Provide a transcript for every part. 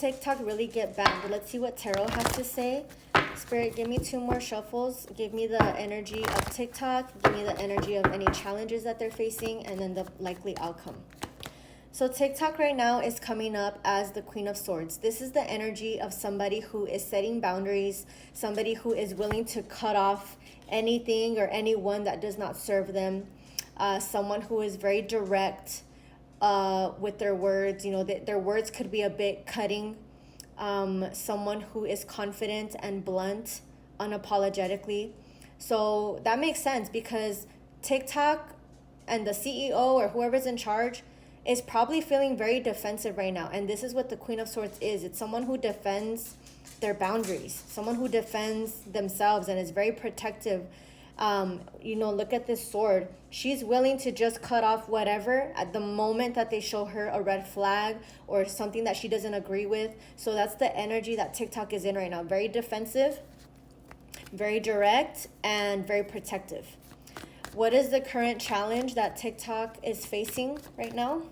TikTok really get banned? Let's see what Tarot has to say. Spirit, give me 2 more shuffles. Give me the energy of TikTok. Give me the energy of any challenges that they're facing, and then the likely outcome. So TikTok right now is coming up as the Queen of Swords. This is the energy of somebody who is setting boundaries, somebody who is willing to cut off anything or anyone that does not serve them, someone who is very direct with their words. You know, their words could be a bit cutting. Someone who is confident and blunt unapologetically. So that makes sense because TikTok and the CEO or whoever's in charge is probably feeling very defensive right now. And this is what the Queen of Swords is. It's someone who defends their boundaries, someone who defends themselves and is very protective. You know, look at this sword. She's willing to just cut off whatever at the moment that they show her a red flag or something that she doesn't agree with. So that's the energy that TikTok is in right now. Very defensive, very direct, and very protective. What is the current challenge that TikTok is facing right now?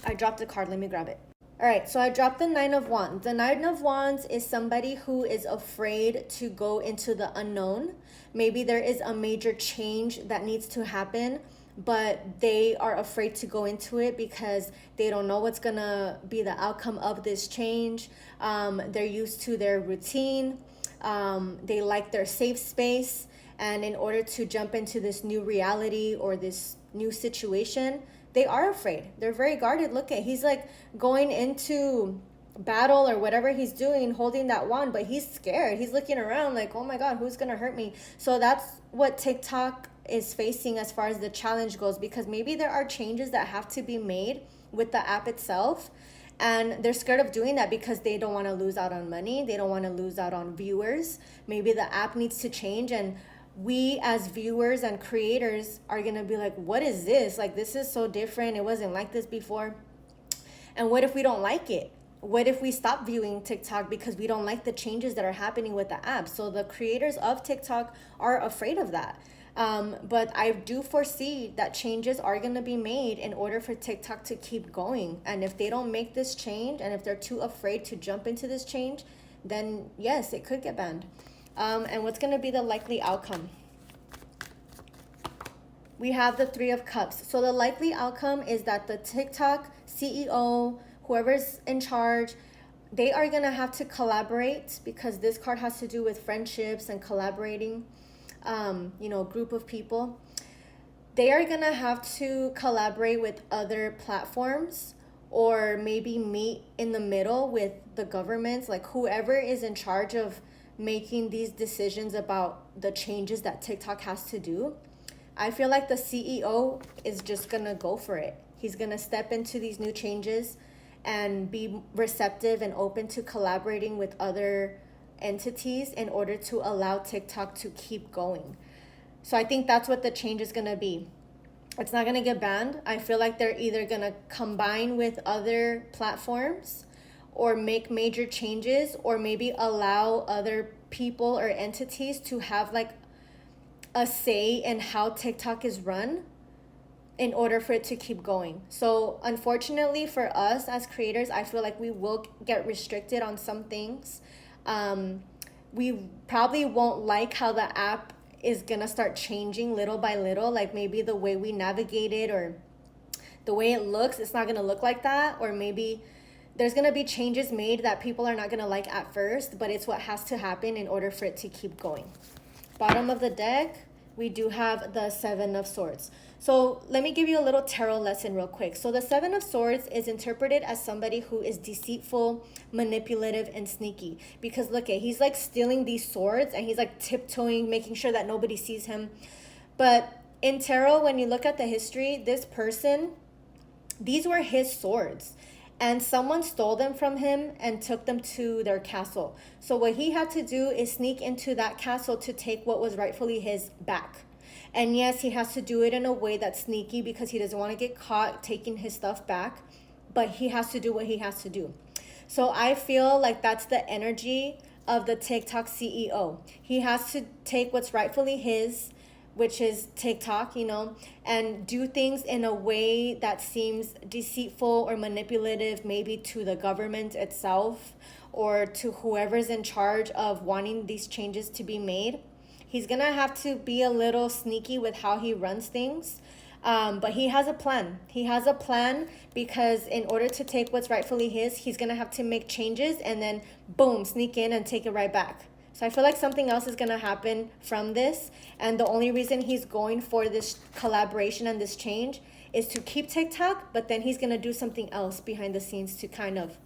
I dropped a card. Let me grab it. All right, so I dropped the 9 of Wands. The 9 of Wands is somebody who is afraid to go into the unknown. Maybe there is a major change that needs to happen, but they are afraid to go into it because they don't know what's gonna be the outcome of this change. They're used to their routine. They like their safe space. And in order to jump into this new reality or this new situation, they are afraid. They're very guarded. Look at, he's like going into battle or whatever he's doing, holding that wand, but he's scared. He's looking around like, oh my God, who's going to hurt me? So that's what TikTok is facing as far as the challenge goes, because maybe there are changes that have to be made with the app itself. And they're scared of doing that because they don't want to lose out on money. They don't want to lose out on viewers. Maybe the app needs to change, and we as viewers and creators are going to be like, what is this? Like, this is so different. It wasn't like this before. And what if we don't like it? What if we stop viewing TikTok because we don't like the changes that are happening with the app? So the creators of TikTok are afraid of that. But I do foresee that changes are going to be made in order for TikTok to keep going. And if they don't make this change, and if they're too afraid to jump into this change, then yes, it could get banned. And what's going to be the likely outcome? We have the 3 of Cups. So the likely outcome is that the TikTok CEO, whoever's in charge, they are going to have to collaborate, because this card has to do with friendships and collaborating, you know, group of people. They are going to have to collaborate with other platforms, or maybe meet in the middle with the governments, like whoever is in charge of making these decisions about the changes that TikTok has to do. I feel like the CEO is just gonna go for it. He's gonna step into these new changes and be receptive and open to collaborating with other entities in order to allow TikTok to keep going. So I think that's what the change is gonna be. It's not gonna get banned. I feel like they're either gonna combine with other platforms or make major changes, or maybe allow other people or entities to have like a say in how TikTok is run in order for it to keep going. So unfortunately for us as creators, I feel like we will get restricted on some things. We probably won't like how the app is gonna start changing little by little, like maybe the way we navigate it or the way it looks, it's not gonna look like that, or maybe there's going to be changes made that people are not going to like at first, but it's what has to happen in order for it to keep going. Bottom of the deck, we do have the 7 of Swords. So let me give you a little tarot lesson real quick. So the 7 of Swords is interpreted as somebody who is deceitful, manipulative, and sneaky. Because look at, he's like stealing these swords and he's like tiptoeing, making sure that nobody sees him. But in tarot, when you look at the history, this person, these were his swords. And someone stole them from him and took them to their castle. So what he had to do is sneak into that castle to take what was rightfully his back. And yes, he has to do it in a way that's sneaky because he doesn't want to get caught taking his stuff back. But he has to do what he has to do. So I feel like that's the energy of the TikTok CEO. He has to take what's rightfully his which is TikTok, you know, and do things in a way that seems deceitful or manipulative, maybe to the government itself or to whoever's in charge of wanting these changes to be made. He's gonna have to be a little sneaky with how he runs things. But he has a plan. He has a plan because in order to take what's rightfully his, he's going to have to make changes and then boom, sneak in and take it right back. So I feel like something else is going to happen from this. And the only reason he's going for this collaboration and this change is to keep TikTok, but then he's going to do something else behind the scenes to kind of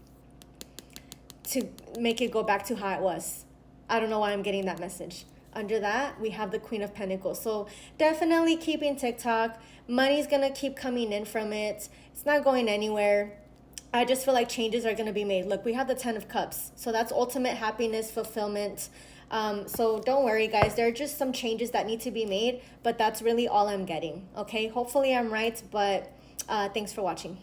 to make it go back to how it was. I don't know why I'm getting that message. Under that, we have the Queen of Pentacles. So definitely keeping TikTok. Money's going to keep coming in from it. It's not going anywhere. I just feel like changes are going to be made. Look, we have the 10 of Cups. So that's ultimate happiness, fulfillment. So don't worry, guys. There are just some changes that need to be made, but that's really all I'm getting. Okay, hopefully I'm right, but thanks for watching.